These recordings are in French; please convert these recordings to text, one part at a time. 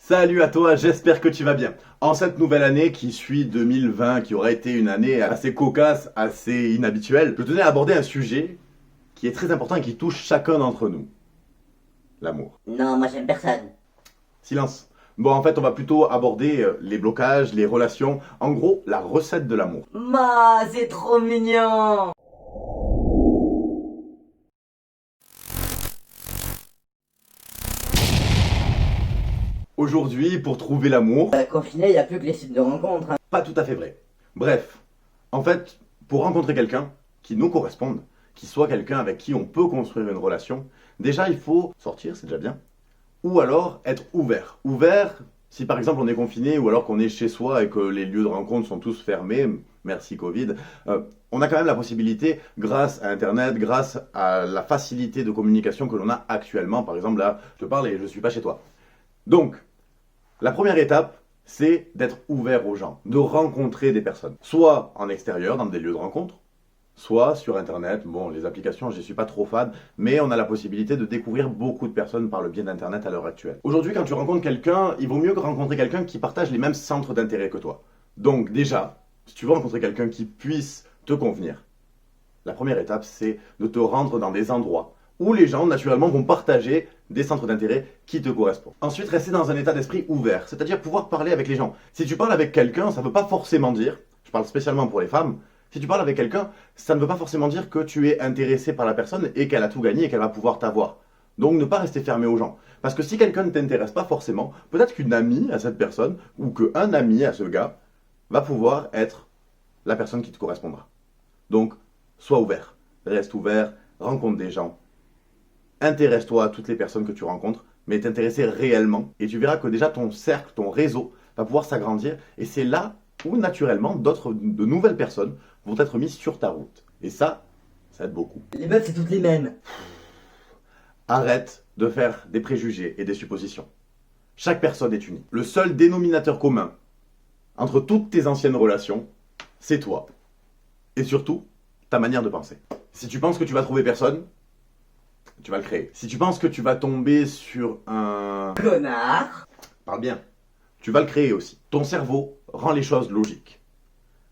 Salut à toi, j'espère que tu vas bien. En cette nouvelle année qui suit 2020, qui aura été une année assez cocasse, assez inhabituelle, je tenais à aborder un sujet qui est très important et qui touche chacun d'entre nous. L'amour. Non, moi j'aime personne. Silence. Bon, en fait, on va plutôt aborder les blocages, les relations, en gros, la recette de l'amour. C'est trop mignon. Aujourd'hui, pour trouver l'amour, Confiné, il a plus que les sites de rencontres, hein. pas tout à fait vrai. Bref, en fait, pour rencontrer quelqu'un qui nous corresponde, qui soit quelqu'un avec qui on peut construire une relation, déjà il faut sortir, c'est déjà bien, ou alors être ouvert. Ouvert, si par exemple on est confiné ou alors qu'on est chez soi et que les lieux de rencontre sont tous fermés, merci Covid, on a quand même la possibilité, grâce à Internet, grâce à la facilité de communication que l'on a actuellement, par exemple là, je te parle et je ne suis pas chez toi. Donc, la première étape, c'est d'être ouvert aux gens, de rencontrer des personnes, soit en extérieur, dans des lieux de rencontre, soit sur Internet. Bon, les applications, je ne suis pas trop fan, mais on a la possibilité de découvrir beaucoup de personnes par le biais d'Internet à l'heure actuelle. Aujourd'hui, quand tu rencontres quelqu'un, il vaut mieux rencontrer quelqu'un qui partage les mêmes centres d'intérêt que toi. Donc déjà, si tu veux rencontrer quelqu'un qui puisse te convenir, la première étape, c'est de te rendre dans des endroits où les gens, naturellement, vont partager des centres d'intérêt qui te correspondent. Ensuite, rester dans un état d'esprit ouvert, c'est-à-dire pouvoir parler avec les gens. Si tu parles avec quelqu'un, ça ne veut pas forcément dire, je parle spécialement pour les femmes, si tu parles avec quelqu'un, ça ne veut pas forcément dire que tu es intéressé par la personne et qu'elle a tout gagné et qu'elle va pouvoir t'avoir. Donc ne pas rester fermé aux gens. Parce que si quelqu'un ne t'intéresse pas forcément, peut-être qu'une amie à cette personne ou qu'un ami à ce gars va pouvoir être la personne qui te correspondra. Donc, sois ouvert, reste ouvert, rencontre des gens, intéresse-toi à toutes les personnes que tu rencontres, mais t'intéresser réellement. Et tu verras que déjà ton cercle, ton réseau va pouvoir s'agrandir. Et c'est là où naturellement de nouvelles personnes vont être mises sur ta route. Et ça aide beaucoup. Les meufs, c'est toutes les mêmes. Arrête de faire des préjugés et des suppositions. Chaque personne est unique. Le seul dénominateur commun entre toutes tes anciennes relations, c'est toi. Et surtout, ta manière de penser. Si tu penses que tu vas trouver personne, tu vas le créer. Si tu penses que tu vas tomber sur un... Connard. Parle bien. Tu vas le créer aussi. Ton cerveau rend les choses logiques.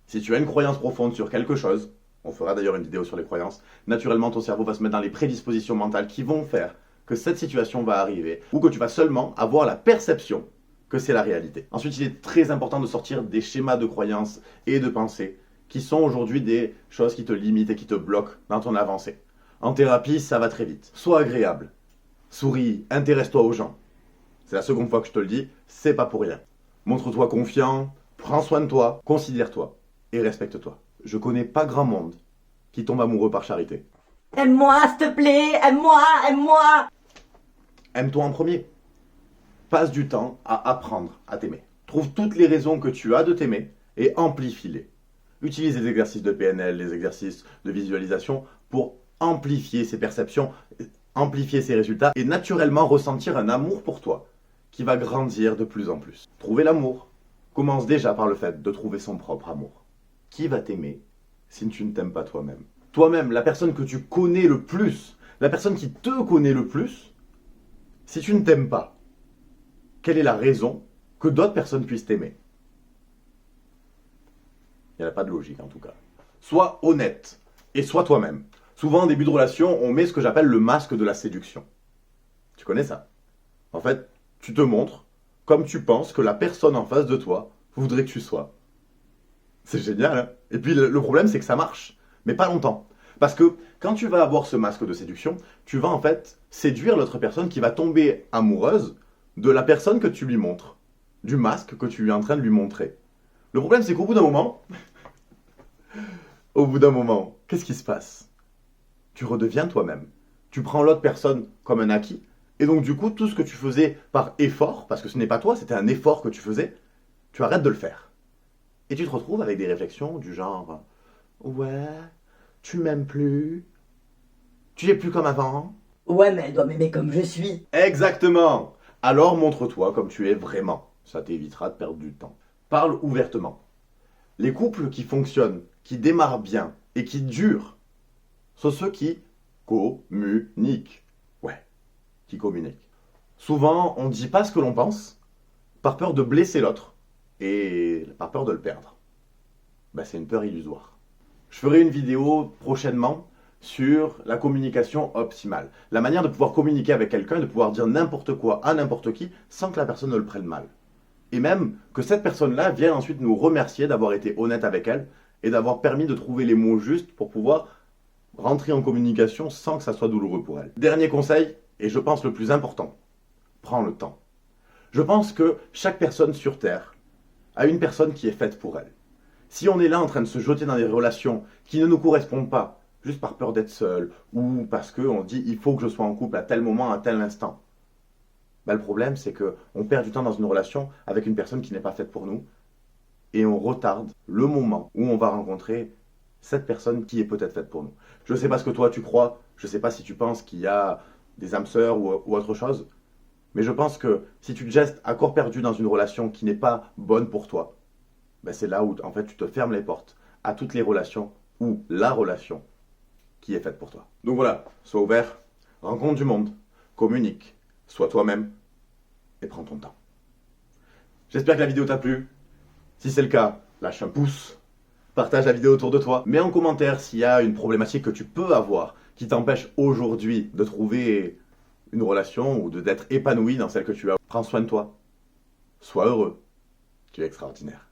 Si tu as une croyance profonde sur quelque chose, on fera d'ailleurs une vidéo sur les croyances, naturellement ton cerveau va se mettre dans les prédispositions mentales qui vont faire que cette situation va arriver ou que tu vas seulement avoir la perception que c'est la réalité. Ensuite, il est très important de sortir des schémas de croyances et de pensées qui sont aujourd'hui des choses qui te limitent et qui te bloquent dans ton avancée. En thérapie, ça va très vite. Sois agréable. Souris, intéresse-toi aux gens. C'est la seconde fois que je te le dis, c'est pas pour rien. Montre-toi confiant, prends soin de toi, considère-toi et respecte-toi. Je connais pas grand monde qui tombe amoureux par charité. Aime-moi, s'il te plaît. Aime-moi, aime-moi. Aime-toi en premier. Passe du temps à apprendre à t'aimer. Trouve toutes les raisons que tu as de t'aimer et amplifie-les. Utilise les exercices de PNL, les exercices de visualisation pour amplifier ses perceptions, amplifier ses résultats et naturellement ressentir un amour pour toi qui va grandir de plus en plus. Trouver l'amour commence déjà par le fait de trouver son propre amour. Qui va t'aimer si tu ne t'aimes pas toi-même? Toi-même, la personne que tu connais le plus, la personne qui te connaît le plus, si tu ne t'aimes pas, quelle est la raison que d'autres personnes puissent t'aimer? Il n'y a pas de logique en tout cas. Sois honnête et sois toi-même. Souvent, en début de relation, on met ce que j'appelle le masque de la séduction. Tu connais ça? En fait, tu te montres comme tu penses que la personne en face de toi voudrait que tu sois. C'est génial, hein? Et puis le problème, c'est que ça marche, mais pas longtemps. Parce que quand tu vas avoir ce masque de séduction, tu vas en fait séduire l'autre personne qui va tomber amoureuse de la personne que tu lui montres, du masque que tu es en train de lui montrer. Le problème, c'est qu'au bout d'un moment, qu'est-ce qui se passe? Tu redeviens toi-même. Tu prends l'autre personne comme un acquis, et donc du coup, tout ce que tu faisais par effort, parce que ce n'est pas toi, c'était un effort que tu faisais, tu arrêtes de le faire. Et tu te retrouves avec des réflexions du genre ouais, tu m'aimes plus, tu es plus comme avant. Ouais, mais elle doit m'aimer comme je suis. Exactement. Alors montre-toi comme tu es vraiment. Ça t'évitera de perdre du temps. Parle ouvertement. Les couples qui fonctionnent, qui démarrent bien et qui durent, sont ceux qui communiquent. Ouais, qui communiquent. Souvent, on ne dit pas ce que l'on pense, par peur de blesser l'autre et par peur de le perdre. Ben, c'est une peur illusoire. Je ferai une vidéo prochainement sur la communication optimale. La manière de pouvoir communiquer avec quelqu'un, de pouvoir dire n'importe quoi à n'importe qui sans que la personne ne le prenne mal. Et même que cette personne-là vienne ensuite nous remercier d'avoir été honnête avec elle et d'avoir permis de trouver les mots justes pour pouvoir rentrer en communication sans que ça soit douloureux pour elle. Dernier conseil, et je pense le plus important, prends le temps. Je pense que chaque personne sur Terre a une personne qui est faite pour elle. Si on est là en train de se jeter dans des relations qui ne nous correspondent pas, juste par peur d'être seul, ou parce qu'on dit il faut que je sois en couple à tel moment, à tel instant, ben, le problème c'est qu'on perd du temps dans une relation avec une personne qui n'est pas faite pour nous, et on retarde le moment où on va rencontrer cette personne qui est peut-être faite pour nous. Je ne sais pas ce que toi tu crois, je ne sais pas si tu penses qu'il y a des âmes sœurs ou autre chose, mais je pense que si tu te jettes à corps perdu dans une relation qui n'est pas bonne pour toi, ben c'est là où en fait tu te fermes les portes à toutes les relations ou la relation qui est faite pour toi. Donc voilà, sois ouvert, rencontre du monde, communique, sois toi-même et prends ton temps. J'espère que la vidéo t'a plu. Si c'est le cas, lâche un pouce, partage la vidéo autour de toi, mets en commentaire s'il y a une problématique que tu peux avoir qui t'empêche aujourd'hui de trouver une relation ou d'être épanoui dans celle que tu as. Prends soin de toi, sois heureux, tu es extraordinaire.